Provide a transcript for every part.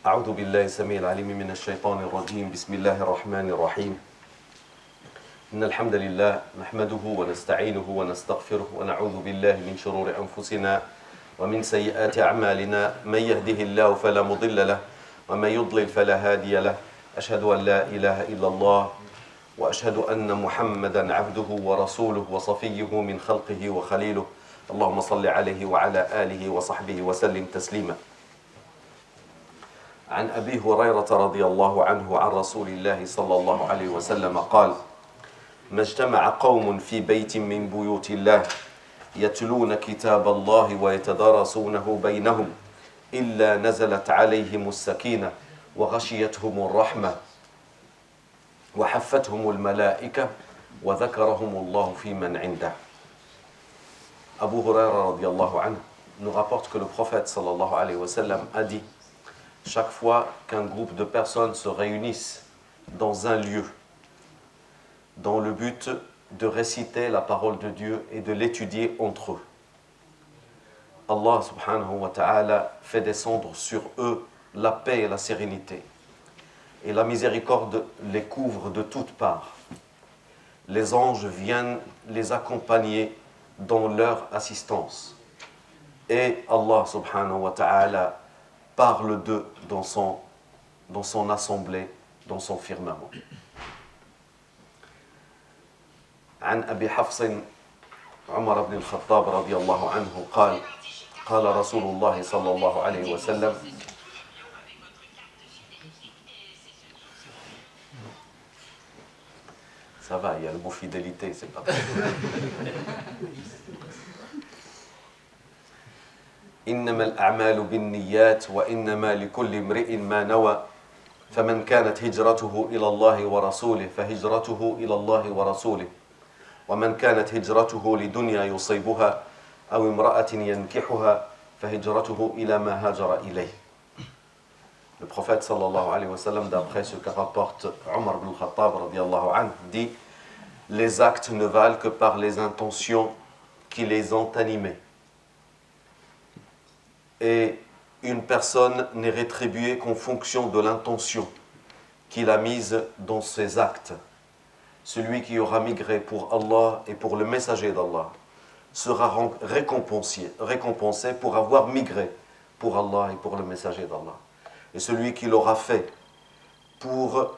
أعوذ بالله السميع العليم من الشيطان الرجيم بسم الله الرحمن الرحيم إن الحمد لله نحمده ونستعينه ونستغفره ونعوذ بالله من شرور أنفسنا ومن سيئات أعمالنا من يهده الله فلا مضل له ومن يضلل فلا هادي له أشهد أن لا إله إلا الله وأشهد أن محمدا عبده ورسوله وصفيه من خلقه وخليله اللهم صل عليه وعلى آله وصحبه وسلم تسليما عن أبي هريرة رضي الله عنه عن رسول الله صلى الله عليه وسلم قال ما اجتمع قوم في بيت من بيوت الله يتلون كتاب الله ويتدارسونه بينهم إلا نزلت عليهم السكينة وغشيتهم الرحمة وحفتهم الملائكة وذكرهم الله في من عنده. Abu Huraira radiallahu anhu nous rapporte que le prophète sallallahu alayhi wa sallam a dit: chaque fois qu'un groupe de personnes se réunissent dans un lieu dans le but de réciter la parole de Dieu et de l'étudier entre eux, Allah subhanahu wa ta'ala fait descendre sur eux la paix et la sérénité. Et la miséricorde les couvre de toutes parts. Les anges viennent les accompagner dans leur assistance. Et Allah subhanahu wa ta'ala parle d'eux dans son assemblée, dans son firmament. عن أبي حفص عمر بن الخطاب رضي الله عنه قال قال رسول الله صلى الله عليه وسلم Ça va, il y a le mot fidélité, c'est pas grave. إنما الأعمال بالنيات وإنما لكل امرئ ما نوى فمن كانت هجرته إلى الله ورسوله فهجرته إلى الله ورسوله ومن كانت هجرته لدنيا يصيبها أو امرأة ينكحها فهجرته إلى ما هاجر إليه. Le prophète sallallahu alayhi wa sallam, d'après ce que rapporte Omar ibn al-Khattab radiyallahu anhu, dit: les actes ne valent que par les intentions qui les ont animés. Et une personne n'est rétribuée qu'en fonction de l'intention qu'il a mise dans ses actes. Celui qui aura migré pour Allah et pour le messager d'Allah sera récompensé pour avoir migré pour Allah et pour le messager d'Allah. Et celui qui l'aura fait pour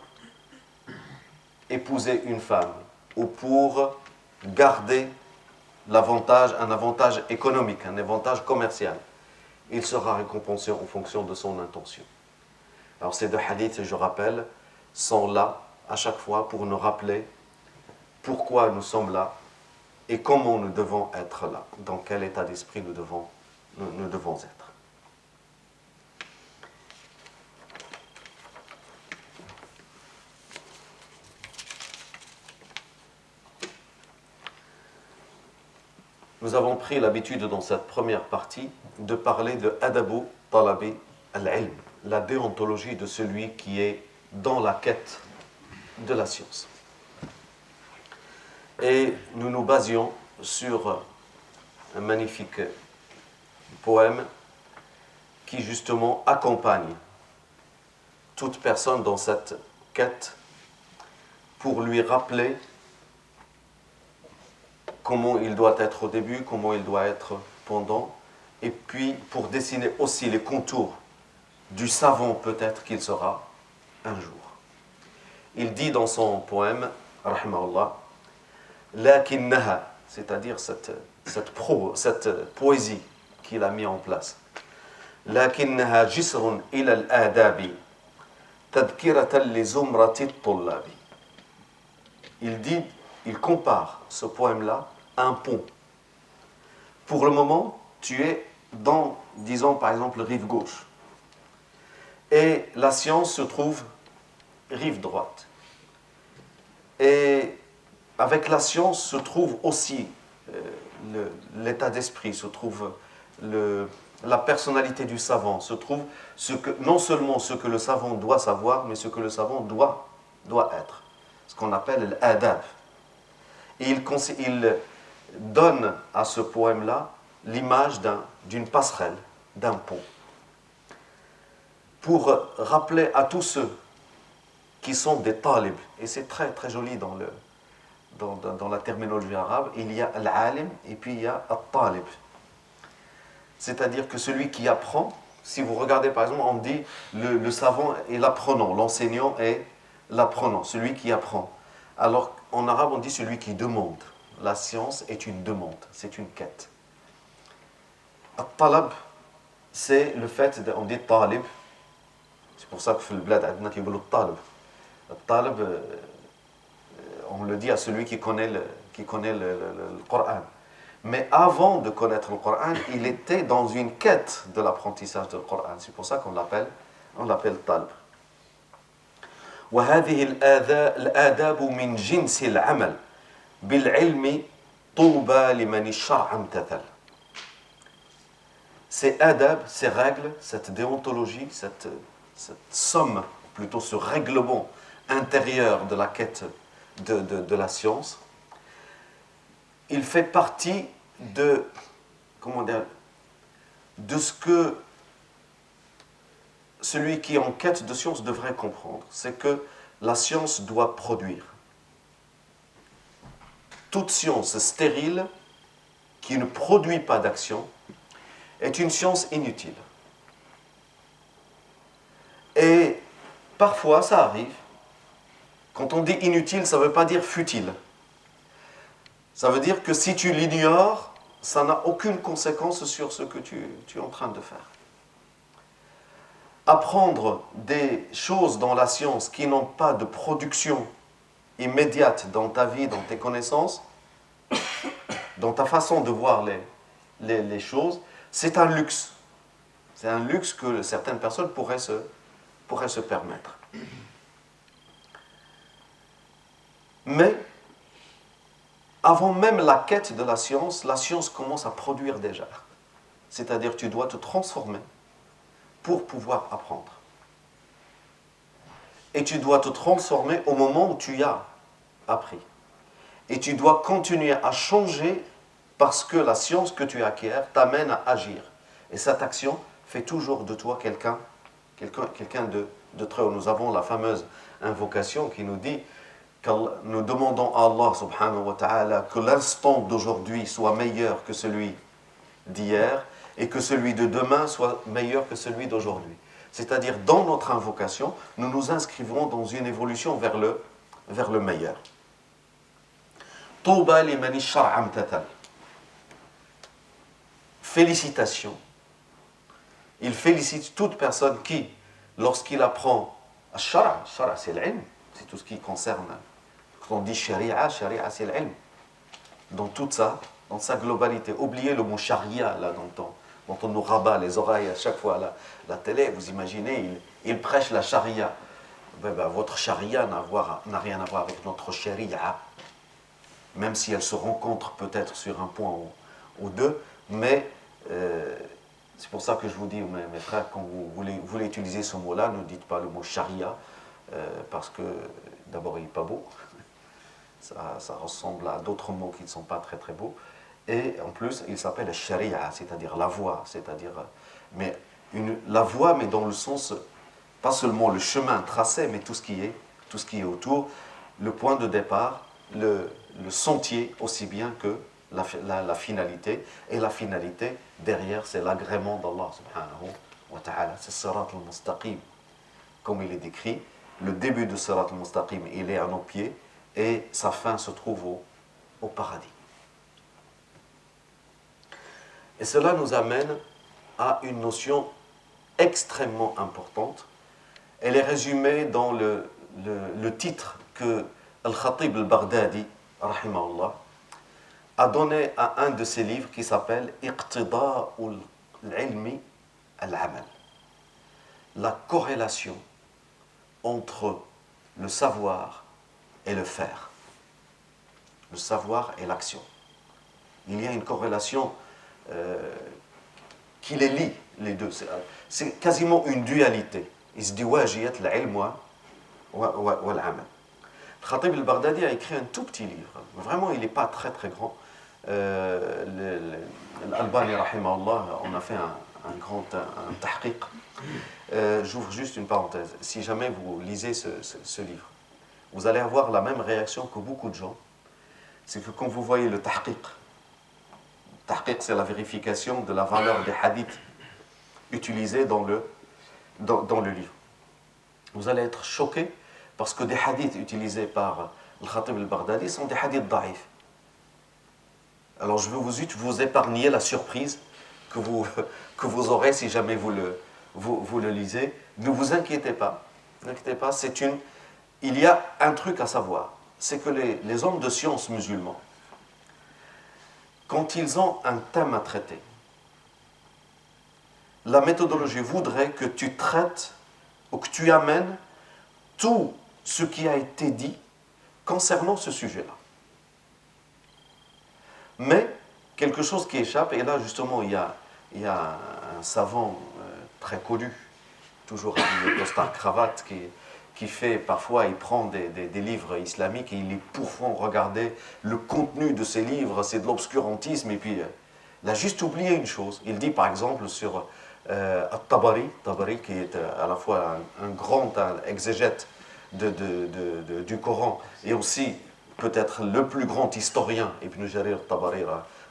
épouser une femme ou pour garder l'avantage, un avantage économique, un avantage commercial, il sera récompensé en fonction de son intention. Alors ces deux hadiths, je rappelle, sont là à chaque fois pour nous rappeler pourquoi nous sommes là et comment nous devons être là, dans quel état d'esprit nous devons être. Nous avons pris l'habitude dans cette première partie de parler de Adabu Talabi al-Ilm, la déontologie de celui qui est dans la quête de la science. Et nous nous basions sur un magnifique poème qui justement accompagne toute personne dans cette quête pour lui rappeler comment il doit être au début, comment il doit être pendant, et puis pour dessiner aussi les contours du savant peut-être qu'il sera un jour. Il dit dans son poème, rahimahullah, lakinnaha, c'est-à-dire cette poésie qu'il a mis en place, lakinnaha jisrun ila al-adabi tadhkiratan li zumrati at-tullabi. Il compare ce poème-là à un pont. Pour le moment, tu es dans, disons par exemple, rive gauche. Et la science se trouve rive droite. Et avec la science se trouve aussi l'état d'esprit, se trouve la personnalité du savant, se trouve non seulement ce que le savant doit savoir, mais ce que le savant doit être. Ce qu'on appelle l'adab. Et il donne à ce poème-là l'image d'une passerelle, d'un pont. pour rappeler à tous ceux qui sont des talib, et c'est très très joli dans la terminologie arabe, il y a al-alim et puis il y a al-talib. C'est-à-dire que celui qui apprend, si vous regardez par exemple, on dit le savant est l'apprenant, l'enseignant est l'apprenant, celui qui apprend. Alors en arabe on dit celui qui demande. La science est une demande, c'est une quête. Al-talab, c'est le fait, on dit talib, c'est pour ça que le bled, talib, on le dit à celui qui connaît le Coran. Mais avant de connaître le Coran, il était dans une quête de l'apprentissage du Coran. C'est pour ça qu'on l'appelle talib. وهذه الآداب من جنس العمل بالعلم طوبى لمن الشرع امتثل. Ces adab, ces règles, cette déontologie, cette somme, plutôt ce règlement intérieur de la quête de la science, il fait partie de ce que celui qui est en quête de science devrait comprendre. C'est que la science doit produire. Toute science stérile qui ne produit pas d'action est une science inutile. Et parfois, ça arrive. Quand on dit inutile, ça ne veut pas dire futile. Ça veut dire que si tu l'ignores, ça n'a aucune conséquence sur ce que tu es en train de faire. Apprendre des choses dans la science qui n'ont pas de production immédiate dans ta vie, dans tes connaissances, dans ta façon de voir les choses, c'est un luxe. C'est un luxe que certaines personnes pourraient se permettre. Mais, avant même la quête de la science commence à produire déjà. C'est-à-dire que tu dois te transformer pour pouvoir apprendre. Et tu dois te transformer au moment où tu as appris. Et tu dois continuer à changer parce que la science que tu acquiers t'amène à agir. Et cette action fait toujours de toi quelqu'un de très haut. Nous avons la fameuse invocation qui nous dit que nous demandons à Allah subhanahu wa ta'ala que l'instant d'aujourd'hui soit meilleur que celui d'hier et que celui de demain soit meilleur que celui d'aujourd'hui. C'est-à-dire, dans notre invocation, nous nous inscrivons dans une évolution vers le meilleur. Touba limani shar'a amtathal. Félicitations. Il félicite toute personne qui, lorsqu'il apprend Shara c'est l'ilm, c'est tout ce qui concerne, quand on dit sharia c'est l'ilm, dans sa globalité. Oubliez le mot sharia là dont on nous rabat les oreilles à chaque fois à la télé. Vous imaginez, il prêche la sharia. Votre sharia n'a rien à voir avec notre sharia, même si elle se rencontre peut-être sur un point ou deux, mais c'est pour ça que je vous dis, mes frères, quand vous voulez utiliser ce mot-là, ne dites pas le mot charia, parce que d'abord il n'est pas beau, ça ressemble à d'autres mots qui ne sont pas très très beaux, et en plus il s'appelle sharia, c'est-à-dire la voie, la voie, mais dans le sens, pas seulement le chemin tracé, mais tout ce qui est autour, le point de départ, le sentier aussi bien que la finalité, et la finalité derrière c'est l'agrément d'Allah subhanahu wa ta'ala, c'est Sirat al-Mustaqim comme il est décrit. Le début de Sirat al-Mustaqim il est à nos pieds et sa fin se trouve au paradis. Et cela nous amène à une notion extrêmement importante. Elle est résumée dans le titre que Al-Khatib al-Baghdadi rahimahullah a donné à un de ses livres qui s'appelle Iqtida'ul ilmi al-amal. La corrélation entre le savoir et le faire. Le savoir et l'action. Il y a une corrélation qui les lie, les deux. C'est quasiment une dualité. Izdiwajiyat al-ilm wal-amal. Khatib al-Baghdadi a écrit un tout petit livre. Vraiment, il n'est pas très très grand. L'Albani, rahimahullah, on a fait un tahqiq. J'ouvre juste une parenthèse. Si jamais vous lisez ce livre, vous allez avoir la même réaction que beaucoup de gens. C'est que quand vous voyez le tahqiq, c'est la vérification de la valeur des hadiths utilisés dans le livre. Vous allez être choqué parce que des hadiths utilisés par le Khatib al-Baghdadi sont des hadiths daïfs. Alors je veux vous épargner la surprise que vous aurez si jamais vous le lisez. Ne vous inquiétez pas. N'inquiétez pas, il y a un truc à savoir. C'est que les hommes de science musulmans, quand ils ont un thème à traiter, la méthodologie voudrait que tu traites ou que tu amènes tout ce qui a été dit concernant ce sujet-là. Mais quelque chose qui échappe, et là justement il y a un savant très connu, toujours avec le costard cravate, qui fait parfois, il prend des livres islamiques et il les pourfond regarder le contenu de ces livres, c'est de l'obscurantisme, et puis il a juste oublié une chose. Il dit par exemple sur At-Tabari, qui est à la fois un grand exégète du Coran et aussi peut-être le plus grand historien, Ibn Jarir Tabari,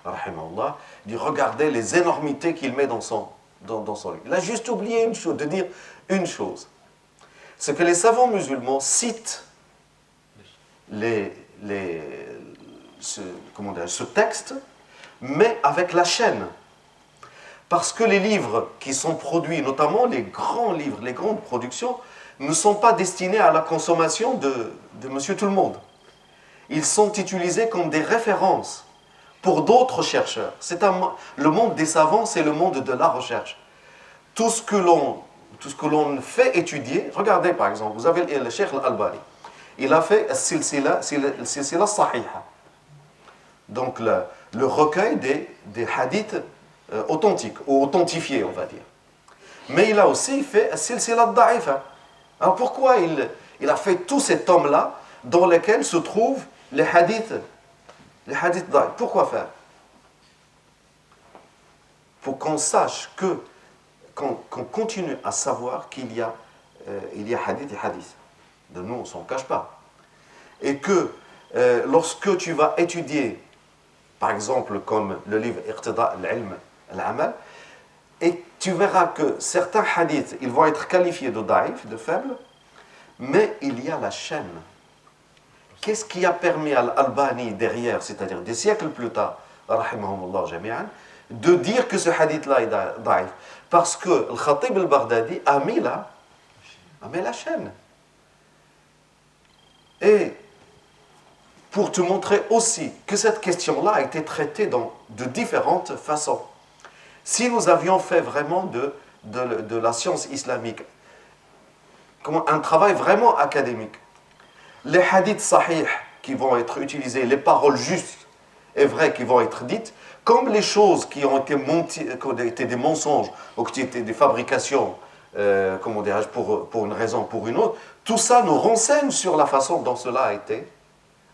rahimahullah, il dit regardez les énormités qu'il met dans son livre. Il a juste oublié une chose, de dire une chose. C'est que les savants musulmans citent ce texte, mais avec la chaîne. Parce que les livres qui sont produits, notamment les grands livres, les grandes productions, ne sont pas destinés à la consommation de monsieur tout le monde. Ils sont utilisés comme des références pour d'autres chercheurs. Le monde des savants, c'est le monde de la recherche. Tout ce que l'on fait étudier, regardez par exemple, vous avez le Cheikh Al-Albani, il a fait Silsila Sahiha, donc le recueil des hadiths authentiques, ou authentifiés on va dire. Mais il a aussi fait Silsila Da'ifa. Alors pourquoi il a fait tous ces tomes-là dans lesquels se trouvent les hadiths da'ifa? Pourquoi faire? Pour qu'on sache qu'on continue à savoir qu'il y a hadith et hadith. De nous, on ne s'en cache pas. Et que lorsque tu vas étudier, par exemple, comme le livre Iqtida al-Ilm al-Amal, et tu verras que certains hadiths, ils vont être qualifiés de daïf, de faibles, mais il y a la chaîne. Qu'est-ce qui a permis à l'Albani derrière, c'est-à-dire des siècles plus tard, rahimahumullah jami'an, de dire que ce hadith-là est daïf? Parce que le Khatib al-Baghdadi a mis la chaîne. Et pour te montrer aussi que cette question-là a été traitée de différentes façons. Si nous avions fait vraiment de la science islamique un travail vraiment académique, les hadiths sahih qui vont être utilisés, les paroles justes et vraies qui vont être dites, comme les choses qui ont été des mensonges ou qui étaient des fabrications, pour une raison ou pour une autre, tout ça nous renseigne sur la façon dont cela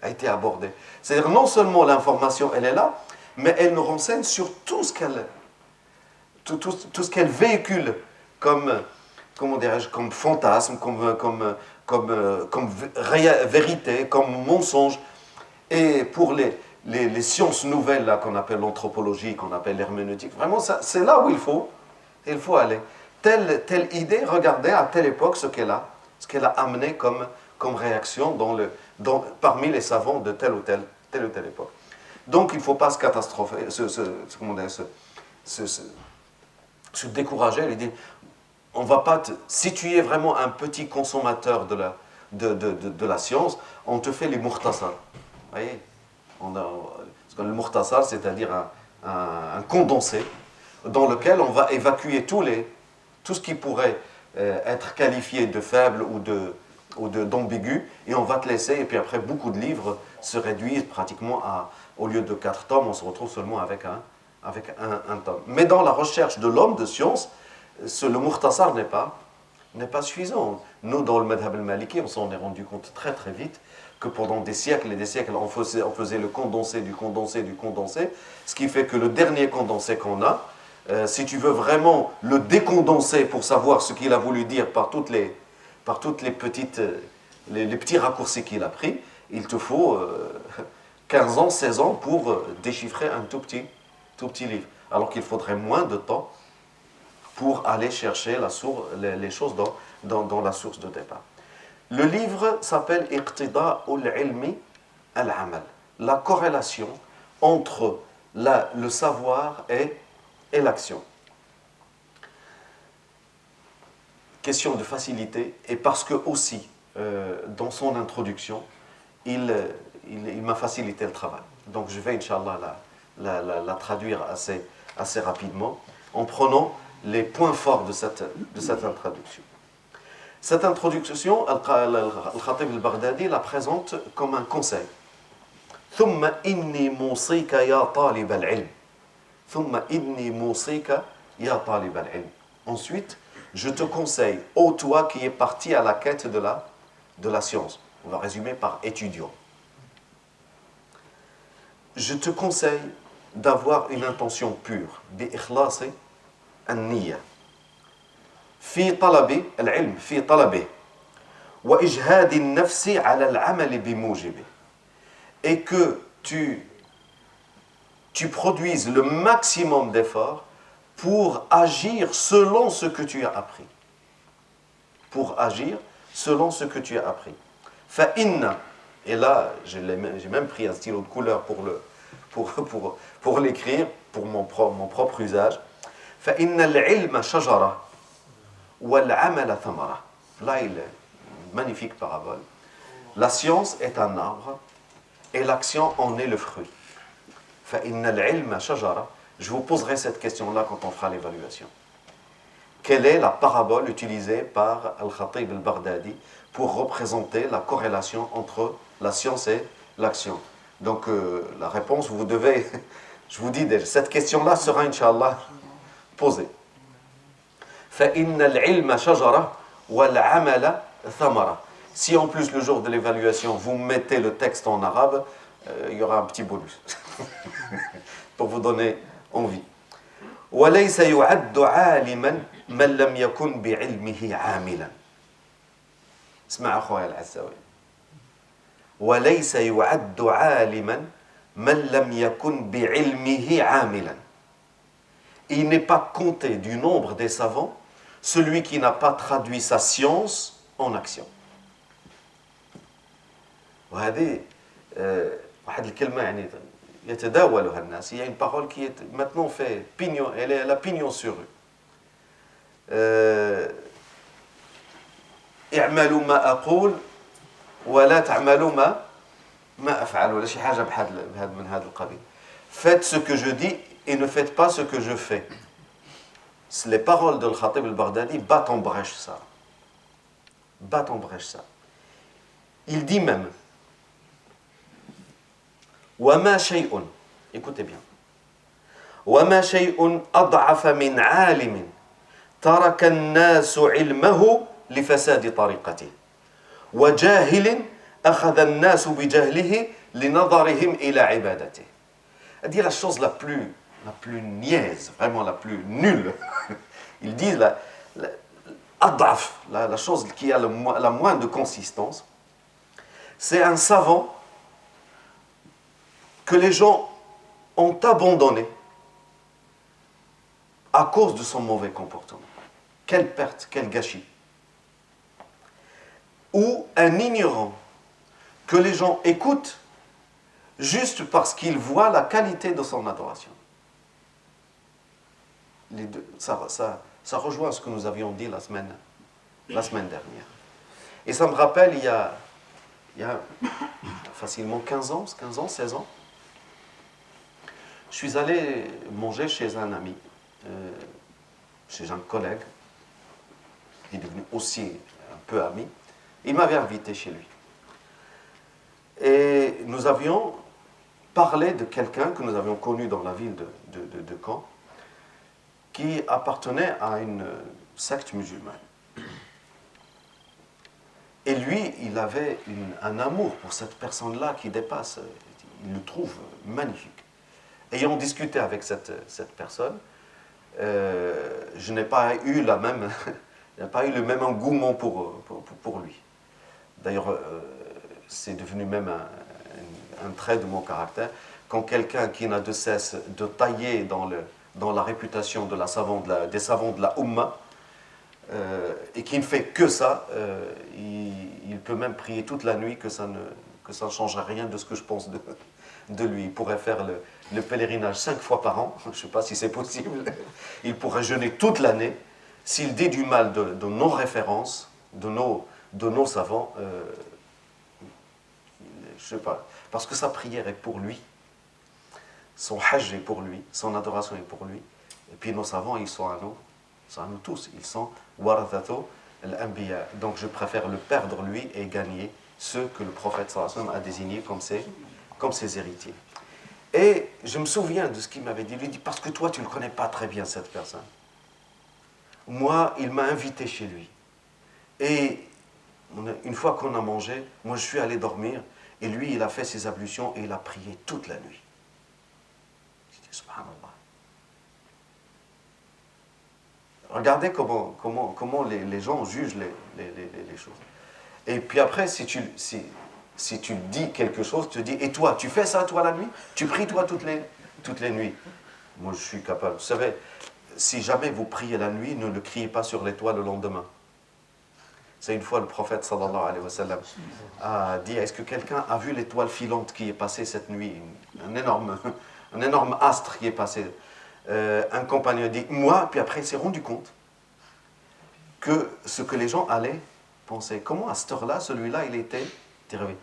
a été abordé. C'est-à-dire non seulement l'information, elle est là, mais elle nous renseigne sur tout ce qu'elle véhicule comme fantasme, comme vérité, comme mensonge. Et pour les sciences nouvelles là, qu'on appelle l'anthropologie, qu'on appelle l'herméneutique, vraiment, c'est là où il faut aller. Telle idée, regardez à telle époque ce qu'elle a amené comme réaction parmi les savants de telle ou telle époque. Donc il ne faut pas se catastropher, se décourager. Il dit, on ne va pas si tu es vraiment un petit consommateur de la science, on te fait les mukhtasar. Vous voyez, le mukhtasar, c'est-à-dire un condensé dans lequel on va évacuer tout ce qui pourrait être qualifié de faible ou d'ambigu, et on va te laisser, et puis après beaucoup de livres se réduisent pratiquement au lieu de 4 tomes, on se retrouve seulement avec un tome. Mais dans la recherche de l'homme de science, le mukhtasar n'est pas suffisant. Nous, dans le madhab al-maliki, on s'en est rendu compte très très vite que pendant des siècles et des siècles, on faisait le condensé du condensé du condensé, ce qui fait que le dernier condensé qu'on a, Si tu veux vraiment le décondenser pour savoir ce qu'il a voulu dire par toutes les petites, les petits raccourcis qu'il a pris, il te faut 15 ans, 16 ans pour déchiffrer un tout petit livre. Alors qu'il faudrait moins de temps pour aller chercher les choses dans la source de départ. Le livre s'appelle Iqtida'ul ilmi al-amal, la corrélation entre le savoir et l'action. Question de facilité, et parce que aussi, dans son introduction, il m'a facilité le travail. Donc je vais, Inch'Allah, la traduire assez rapidement, en prenant les points forts de cette introduction. Cette introduction, Al-Khatib al-Baghdadi la présente comme un conseil. ثم إني موصيك يا طالب العلم. ثم إني موصيك يا طالب العلم. Ensuite, je te conseille, ô toi qui es parti à la quête de la science. On va résumer par étudiant. Je te conseille d'avoir une intention pure, بإخلاص النية. في طلب العلم في طلبه وإجهاد النفس على العمل بموجبه. Et que tu produises le maximum d'efforts pour agir selon ce que tu as appris. Pour agir selon ce que tu as appris. فإن, et là j'ai même pris un stylo de couleur pour l'écrire, pour mon propre usage. فإن العلم شجرة والعمل ثمرة. Là il est magnifique parabole. La science est un arbre et l'action en est le fruit. فإن العلم شجرة. Je vous poserai cette question-là quand on fera l'évaluation. Quelle est la parabole utilisée par Al-Khatib al-Baghdadi pour représenter la corrélation entre la science et l'action? Donc la réponse, vous devez, je vous dis déjà, cette question-là sera, Inch'Allah, posée. فإن العلم شجرة والعمل ثمرة. Si en plus le jour de l'évaluation vous mettez le texte en arabe, il y aura un petit bonus pour vous donner envie. وليس يعد عالما من لم يكن بعلمه عاملا. اسمع أخويا العزاوي. وليس يعد عالما من لم يكن بعلمه عاملا. Il n'est pas compté du nombre des savants celui qui n'a pas traduit sa science en action. وهذه واحد الكلمة يعني يتداولها الناس. Il y a une parole qui est maintenant fait pignon, elle a pignon sur rue. اعملوا ما أقول ولا تعملوا ما أفعل ولا شي حاجة من هذا القبيل. Faites ce que je dis et ne faites pas ce que je fais. Les paroles de Al-Khatib al-Baghdadi battent en brèche ça. Battent en brèche ça. Il dit même وما شيء, écoutez bien, وما شيء أضعف من عالم ترك الناس علمه لفساد طريقته وجاهل أخذ الناس بجهله لنظرهم إلى عبادته. C'est la chose la plus niaise, vraiment la plus nulle. Ils disent la chose qui a la moins de consistance, c'est un savant que les gens ont abandonné à cause de son mauvais comportement. Quelle perte, quel gâchis. Ou un ignorant que les gens écoutent juste parce qu'ils voient la qualité de son adoration. Les deux, ça rejoint ce que nous avions dit la semaine dernière. Et ça me rappelle, il y a facilement 15 ans, 16 ans, je suis allé manger chez un ami, chez un collègue, qui est devenu aussi un peu ami. Il m'avait invité chez lui. Et nous avions parlé de quelqu'un que nous avions connu dans la ville de Caen, qui appartenait à une secte musulmane. Et lui, il avait un amour pour cette personne-là qui dépasse, il le trouve magnifique. Ayant discuté avec cette personne, je n'ai pas eu le même engouement pour lui. D'ailleurs, c'est devenu même un trait de mon caractère. Quand quelqu'un qui n'a de cesse de tailler dans la réputation des savants de la Ummah, et qui ne fait que ça, il peut même prier toute la nuit que ça ne changerait rien de ce que je pense de lui. Il pourrait faire le pèlerinage 5 fois par an, je ne sais pas si c'est possible. Il pourrait jeûner toute l'année. S'il dit du mal de nos références, de nos savants, je ne sais pas. Parce que sa prière est pour lui, son hajj est pour lui, son adoration est pour lui. Et puis nos savants, ils sont à nous tous. Ils sont warathato al-anbiya. Donc je préfère le perdre lui et gagner ceux que le prophète sallallahu alayhi wa sallam a désignés comme ses héritiers. Et je me souviens de ce qu'il m'avait dit. Il lui dit, parce que toi, tu ne connais pas très bien cette personne. Moi, il m'a invité chez lui. Et une fois qu'on a mangé, moi, je suis allé dormir. Et lui, il a fait ses ablutions et il a prié toute la nuit. Je dis, subhanallah. Regardez comment les gens jugent les choses. Et puis après, si tu dis quelque chose, tu te dis, et toi, tu fais ça toi la nuit? Tu pries toi toutes les nuits? Moi, je suis capable. Vous savez, si jamais vous priez la nuit, ne le criez pas sur les toits le lendemain. C'est une fois le prophète sallallahu alayhi wa sallam a dit, est-ce que quelqu'un a vu l'étoile filante qui est passée cette nuit? Un énorme astre qui est passé. Un compagnon dit, moi, puis après il s'est rendu compte que ce que les gens allaient penser, comment à cette heure-là, celui-là, il était réveillé.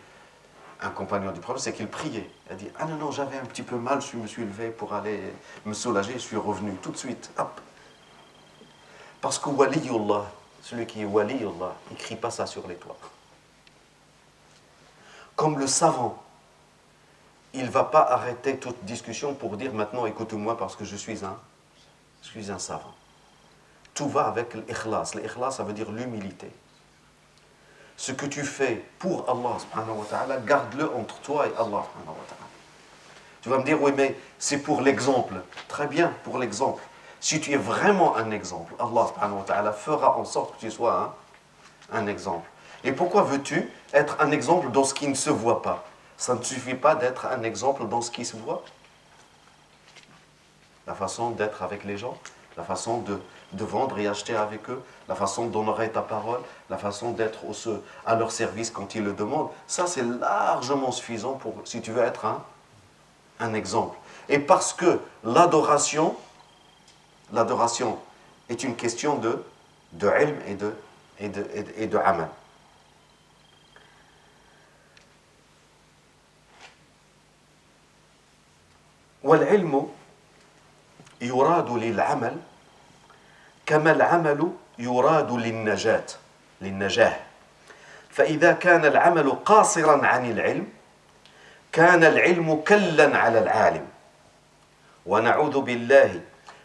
Un compagnon du prophète, c'est qu'il priait. Il a dit, ah non, j'avais un petit peu mal, je me suis levé pour aller me soulager, je suis revenu tout de suite, hop. Parce que waliyullah, celui qui est waliyullah, il ne crie pas ça sur les toits. Comme le savant, il ne va pas arrêter toute discussion pour dire maintenant écoute-moi parce que je suis un savant. Tout va avec l'ikhlas. L'ikhlas, ça veut dire l'humilité. Ce que tu fais pour Allah subhanahu wa ta'ala, garde-le entre toi et Allah subhanahu wa ta'ala. Tu vas me dire, oui, mais c'est pour l'exemple. Très bien, pour l'exemple. Si tu es vraiment un exemple, Allah subhanahu wa ta'ala fera en sorte que tu sois un exemple. Et pourquoi veux-tu être un exemple dans ce qui ne se voit pas? Ça ne suffit pas d'être un exemple dans ce qui se voit. La façon d'être avec les gens, la façon de vendre et acheter avec eux, la façon d'honorer ta parole, la façon d'être à leur service quand ils le demandent, ça c'est largement suffisant si tu veux être un exemple. Et parce que l'adoration est une question de ilm et de amal. والعلم يراد للعمل كما العمل يراد للنجاة فإذا كان العمل قاصرا عن العلم كان العلم كلا على العالم ونعوذ بالله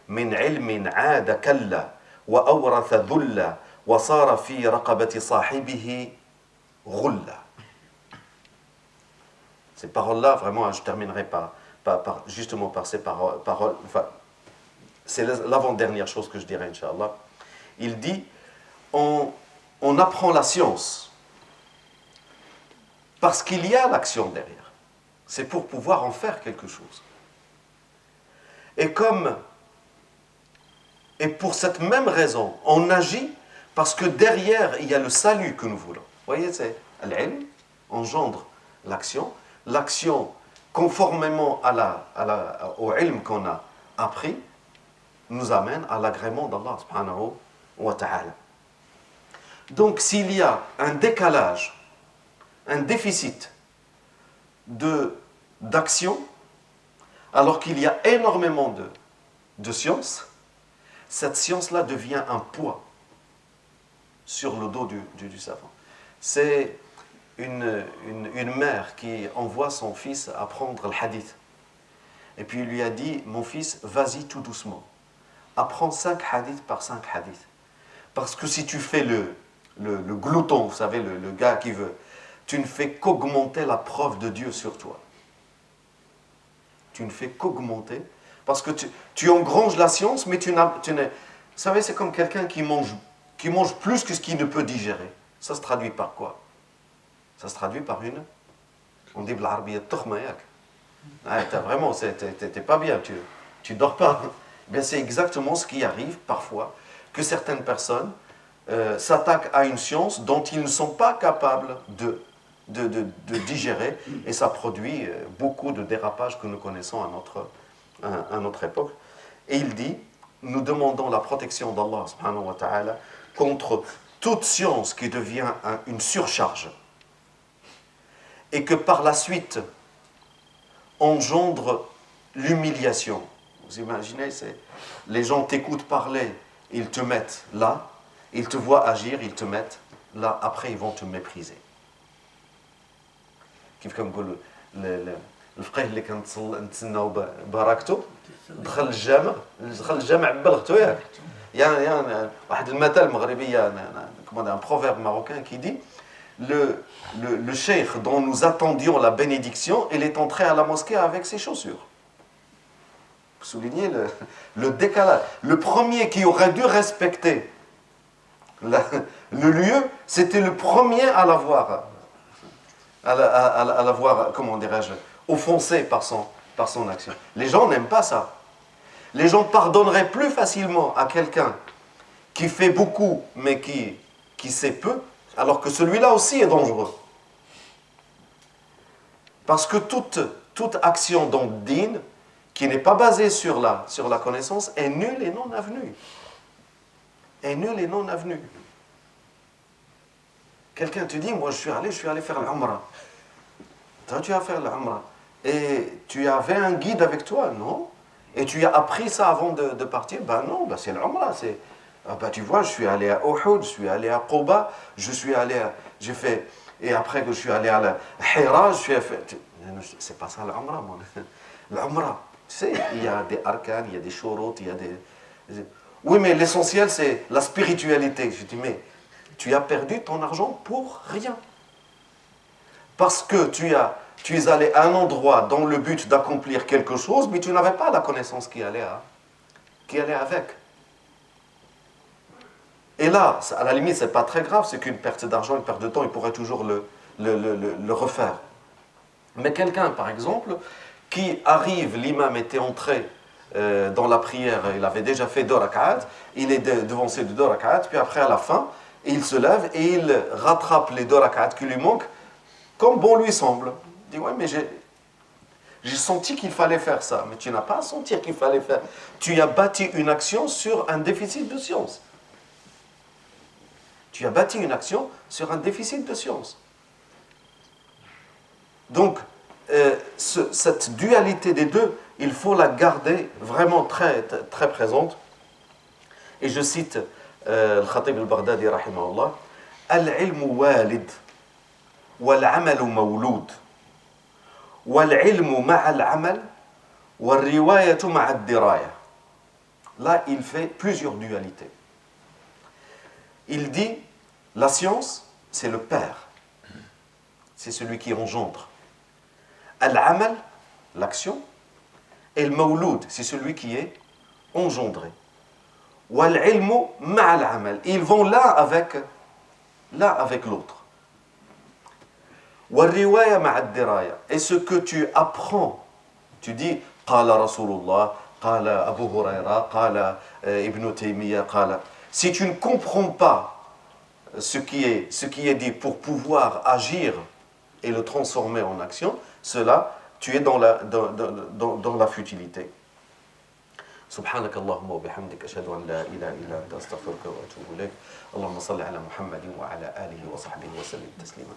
من علم عاد كلا وأورث ذلا وصار في رقبة صاحبه غلا. Ces paroles-là, vraiment, je terminerai justement par ces paroles. Enfin, c'est l'avant-dernière chose que je dirais, Inch'Allah. Il dit, on apprend la science parce qu'il y a l'action derrière. C'est pour pouvoir en faire quelque chose. Et pour cette même raison, on agit parce que derrière, il y a le salut que nous voulons. Vous voyez, c'est l'ilm engendre l'action. L'action, conformément au ilm qu'on a appris, nous amène à l'agrément d'Allah subhanahu wa ta'ala. Donc, s'il y a un décalage, un déficit d'action, alors qu'il y a énormément de science, cette science-là devient un poids sur le dos du savant. C'est une mère qui envoie son fils apprendre le hadith. Et puis il lui a dit, mon fils, vas-y tout doucement. Apprends 5 hadiths par 5 hadiths. Parce que si tu fais le glouton, vous savez, le gars qui veut, tu ne fais qu'augmenter la preuve de Dieu sur toi. Tu ne fais qu'augmenter. Parce que tu engranges la science, mais tu n'as... Vous savez, c'est comme quelqu'un qui mange plus que ce qu'il ne peut digérer. Ça se traduit par quoi? Ça se traduit par une... On dit b'larabiyya tukhma yak. Vraiment, t'es pas bien, tu dors pas. Bien, c'est exactement ce qui arrive parfois, que certaines personnes s'attaquent à une science dont ils ne sont pas capables de digérer, et ça produit beaucoup de dérapages que nous connaissons à notre époque. Et il dit, nous demandons la protection d'Allah subhanahu wa ta'ala contre toute science qui devient une surcharge et que par la suite engendre l'humiliation. Vous imaginez, les gens t'écoutent parler, ils te mettent là, ils te voient agir, ils te mettent là, après ils vont te mépriser. كيف كنقولوا الفقيه اللي كنتسناو بركته دخل الجامع ببلغته ياك يعني واحد المثل مغربي un proverbe marocain qui dit le cheikh dont nous attendions la bénédiction, il est entré à la mosquée avec ses chaussures. Vous soulignez le décalage. Le premier qui aurait dû respecter le lieu, c'était le premier à l'avoir comment dirais-je, offensé par son action. Les gens n'aiment pas ça. Les gens pardonneraient plus facilement à quelqu'un qui fait beaucoup mais qui sait peu, alors que celui-là aussi est dangereux. Parce que toute action dans le din qui n'est pas basée sur la connaissance est nulle et non avenue. Est nulle et non avenue. Quelqu'un te dit, moi je suis allé faire l'umrah. Toi tu vas faire l'umrah. Et tu avais un guide avec toi, non? Et tu as appris ça avant de partir? Ben non, c'est l'umrah. Tu vois, je suis allé à Uhud, je suis allé à Quba, j'ai fait, et après que je suis allé à la Hira, c'est pas ça l'umrah, moi. L'umrah, tu sais, il y a des arcanes, il y a des shurut, il y a des... Oui, mais l'essentiel, c'est la spiritualité. Je dis, mais tu as perdu ton argent pour rien. Parce que tu es allé à un endroit dans le but d'accomplir quelque chose, mais tu n'avais pas la connaissance qui allait avec. Et là, à la limite, ce n'est pas très grave, c'est qu'une perte d'argent, une perte de temps, il pourrait toujours le refaire. Mais quelqu'un, par exemple, qui arrive, l'imam était entré dans la prière, il avait déjà fait 2 rak'at, il est devancé de 2 rak'at, puis après, à la fin, il se lève et il rattrape les 2 rak'at qui lui manquent, comme bon lui semble. Il dit, ouais, mais j'ai senti qu'il fallait faire ça. Mais tu n'as pas à sentir qu'il fallait faire. Tu as bâti une action sur un déficit de science. Tu as bâti une action sur un déficit de science. Donc, cette dualité des deux, il faut la garder vraiment très, très présente. Et je cite le Khatib al-Baghdadi, rahimahullah, « Al-ilmu walid, wal-amalu mawloud, wal-ilmu ma'al amal, wal-riwayatu ma'ad diraya. » Là, il fait plusieurs dualités. Il dit, la science, c'est le père. C'est celui qui engendre. Al-amal, l'action. Et le mawloud, c'est celui qui est engendré. Wal-ilmu ma'al amal. Ils vont l'un avec l'autre. Wal-riwaya ma'ad diraya. Et ce que tu apprends, tu dis, qala Rasulullah, qala Abu Huraira, qala Ibn Taymiyyah, qala. Si tu ne comprends pas ce qui est dit pour pouvoir agir et le transformer en action, cela, tu es dans la futilité. سبحانك اللهم وبحمدك أشهد أن لا إله إلا أنت أستغفرك وأتوب إليك اللهم صل على محمد وعلى آله وصحبه وسلم تسليما